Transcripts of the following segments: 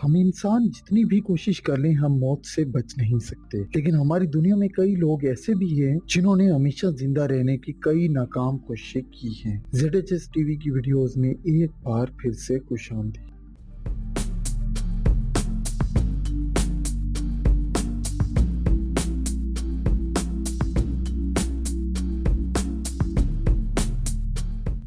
हम इंसान जितनी भी कोशिश कर लें हम मौत से बच नहीं सकते, लेकिन हमारी दुनिया में कई लोग ऐसे भी हैं जिन्होंने हमेशा जिंदा रहने की कई नाकाम कोशिशें की हैं। ZHS टीवी की वीडियोस में एक बार फिर से खुशामदीद।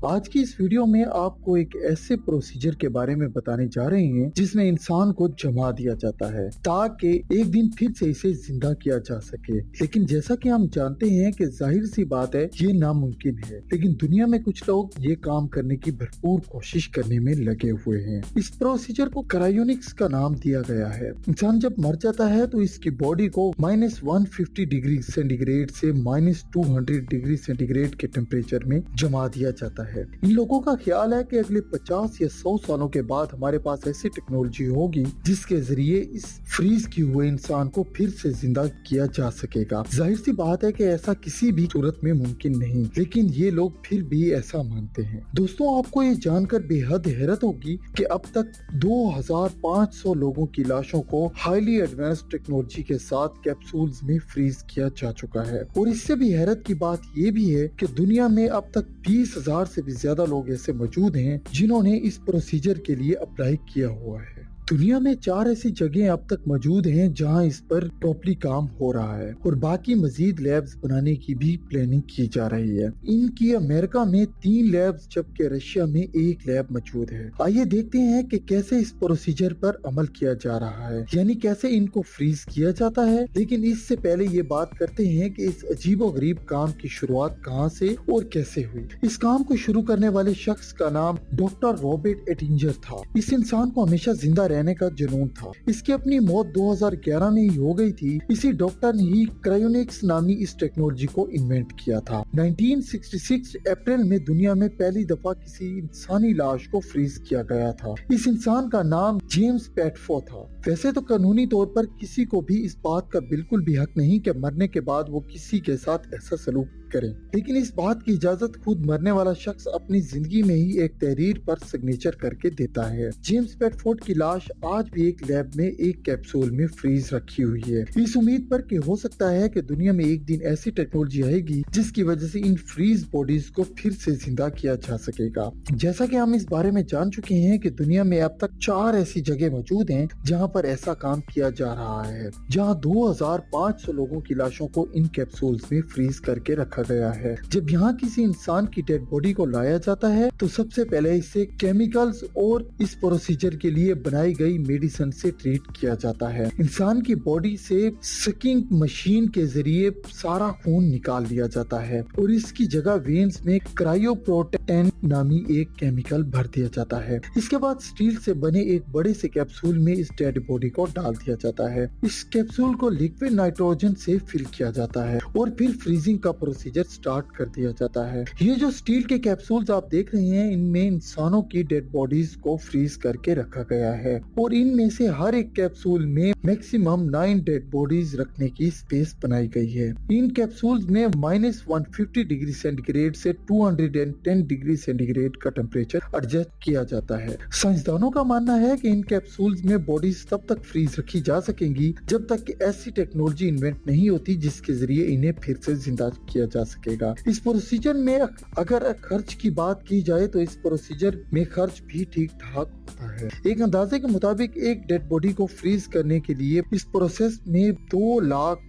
आज की इस वीडियो में आपको एक ऐसे प्रोसीजर के बारे में बताने जा रहे हैं जिसमें इंसान को जमा दिया जाता है ताकि एक दिन फिर से इसे जिंदा किया जा सके। लेकिन जैसा कि हम जानते हैं कि जाहिर सी बात है ये नामुमकिन है, लेकिन दुनिया में कुछ लोग ये काम करने की भरपूर कोशिश करने में लगे हुए हैं। इस प्रोसीजर को क्रायोनिक्स का नाम दिया गया है। इंसान जब मर जाता है तो इसकी बॉडी को -150 डिग्री सेंटीग्रेड से -200 डिग्री सेंटीग्रेड के टेम्परेचर में जमा दिया जाता है। इन लोगों का ख्याल है कि अगले 50 या 100 सालों के बाद हमारे पास ऐसी टेक्नोलॉजी होगी जिसके जरिए इस फ्रीज किए हुए इंसान को फिर से जिंदा किया जा सकेगा। जाहिर सी बात है कि ऐसा किसी भी सूरत में मुमकिन नहीं, लेकिन ये लोग फिर भी ऐसा मानते हैं। दोस्तों, आपको ये जानकर बेहद हैरत होगी कि अब तक 2500 लोगों की लाशों को हाईली एडवांस्ड टेक्नोलॉजी के साथ कैप्सूल्स में फ्रीज किया जा चुका है। और इससे भी हैरत की बात ये भी है कि दुनिया में अब तक 20,000 से भी ज्यादा लोग ऐसे मौजूद हैं जिन्होंने इस प्रोसीजर के लिए अप्लाई किया हुआ है। दुनिया में 4 ऐसी जगह अब तक मौजूद हैं जहां इस पर प्रॉपरली काम हो रहा है और बाकी मजीद लैब्स बनाने की भी प्लानिंग की जा रही है। इनकी अमेरिका में 3 लैब्स जबकि रशिया में 1 लैब मौजूद है। आइए देखते हैं कि कैसे इस प्रोसीजर पर अमल किया जा रहा है, यानी कैसे इनको फ्रीज किया जाता है। लेकिन इससे पहले ये बात करते हैं कि इस अजीबोगरीब काम की शुरुआत कहाँ से और कैसे हुई। इस काम को शुरू करने वाले शख्स का नाम डॉक्टर रॉबर्ट एटिंजर था। इस इंसान को हमेशा जिंदा रहने का जुनून था। इसकी अपनी मौत 2011 में ही हो गई थी। इसी डॉक्टर ने ही क्रायोनिक्स नामी इस टेक्नोलॉजी को इन्वेंट किया था। 1966 अप्रैल में दुनिया में पहली दफा किसी इंसानी लाश को फ्रीज किया गया था। इस इंसान का नाम जेम्स पेटफो था। वैसे तो कानूनी तौर पर किसी को भी इस बात का बिल्कुल भी हक नहीं कि मरने के बाद वो किसी के साथ ऐसा सलूक करें, लेकिन इस बात की इजाजत खुद मरने वाला शख्स अपनी जिंदगी में ही एक तहरीर पर सिग्नेचर करके देता है। जेम्स पेटफोर्ड की लाश आज भी एक लैब में एक कैप्सूल में फ्रीज रखी हुई है, इस उम्मीद पर कि हो सकता है कि दुनिया में एक दिन ऐसी टेक्नोलॉजी आएगी जिसकी वजह से इन फ्रीज बॉडीज को फिर से जिंदा किया जा सकेगा। जैसा कि हम इस बारे में जान चुके हैं कि दुनिया में अब तक 4 ऐसी जगह मौजूद हैं जहां पर ऐसा काम किया जा रहा है, जहां 2500 लोगों की लाशों को इन कैप्सूल्स में फ्रीज करके रखा गया है। जब यहाँ किसी इंसान की डेड बॉडी को लाया जाता है तो सबसे पहले इसे केमिकल्स और इस प्रोसीजर के लिए बनाई गई मेडिसिन से ट्रीट किया जाता है। इंसान की बॉडी से सकिंग मशीन के जरिए सारा खून निकाल लिया जाता है और इसकी जगह वेन्स में क्रायोप्रोटेक्टेंट नामी एक केमिकल भर दिया जाता है। इसके बाद स्टील से बने एक बड़े से कैप्सूल में इस डेड बॉडी को डाल दिया जाता है। इस कैप्सूल को लिक्विड नाइट्रोजन से फिल किया जाता है और फिर फ्रीजिंग का प्रोसीजर स्टार्ट कर दिया जाता है। ये जो स्टील के कैप्सूल्स आप देख रहे हैं इनमें इंसानों की डेड बॉडीज को फ्रीज करके रखा गया है और इनमें से हर एक कैप्सूल में मैक्सिमम 9 डेड बॉडीज रखने की स्पेस बनाई गई है। इन कैप्सूल्स में -150 डिग्री सेंटीग्रेड से 210 डिग्री सेंटीग्रेड का टेम्परेचर एडजस्ट किया जाता है। साइंसदानों का मानना है कि इन कैप्सूल्स में बॉडीज तब तक फ्रीज रखी जा सकेंगी जब तक कि ऐसी टेक्नोलॉजी इन्वेंट नहीं होती जिसके जरिए इन्हें फिर से जिंदा किया जा सकेगा। इस प्रोसीजर में अगर खर्च की बात की जाए तो इस प्रोसीजर में खर्च भी ठीक ठाक होता है। एक अंदाजे के मुताबिक एक डेड बॉडी को फ्रीज करने के लिए इस प्रोसेस में $2 लाख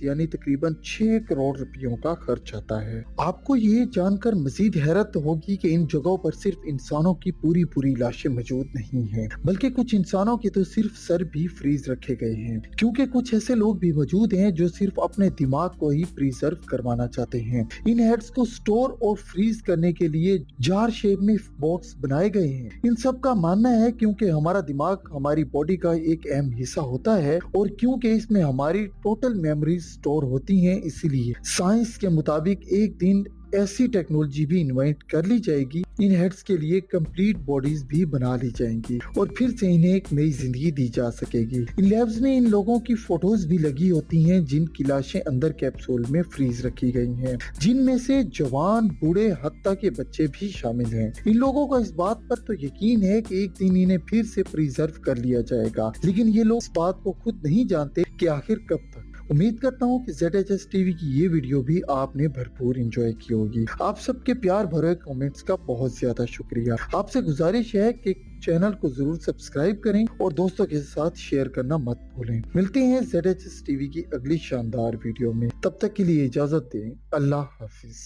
यानी तकरीबन 6 करोड़ रुपयों का खर्च आता है। आपको ये जानकर मजीद हैरत होगी कि इन जगहों पर सिर्फ इंसानों की पूरी लाशें मौजूद नहीं है, बल्कि कुछ इंसानों के तो सिर्फ सर भी फ्रीज रखे गए हैं, क्योंकि कुछ ऐसे लोग भी मौजूद हैं जो सिर्फ अपने दिमाग को ही प्रिजर्व करवाना चाहते हैं। इन हेड्स को स्टोर और फ्रीज करने के लिए जार शेप में बॉक्स बनाए गए हैं। इन सब का मानना है क्योंकि हमारा दिमाग हमारी बॉडी का एक अहम हिस्सा होता है और क्योंकि इसमें हमारी टोटल मेमोरीज स्टोर होती हैं, इसीलिए साइंस के मुताबिक एक दिन ऐसी टेक्नोलॉजी भी इन्वेंट कर ली जाएगी, इन हेड्स के लिए कंप्लीट बॉडीज भी बना ली जाएंगी और फिर से इन्हें एक नई जिंदगी दी जा सकेगी। इन लैब्स में इन लोगों की फोटोज भी लगी होती हैं जिनकी लाशें अंदर कैप्सूल में फ्रीज रखी गई हैं, जिनमें से जवान, बूढ़े, हत्ता के बच्चे भी शामिल हैं। इन लोगों का इस बात पर तो यकीन है कि एक दिन इन्हें फिर से प्रिजर्व कर लिया जाएगा, लेकिन ये लोग इस बात को खुद नहीं जानते कि आखिर कब तक। उम्मीद करता हूँ कि ZHS टीवी की ये वीडियो भी आपने भरपूर एंजॉय की होगी। आप सबके प्यार भरे कमेंट्स का बहुत ज्यादा शुक्रिया। आपसे गुजारिश है कि चैनल को जरूर सब्सक्राइब करें और दोस्तों के साथ शेयर करना मत भूलें। मिलते हैं ZHS टीवी की अगली शानदार वीडियो में, तब तक के लिए इजाजत दें। अल्लाह हाफिज।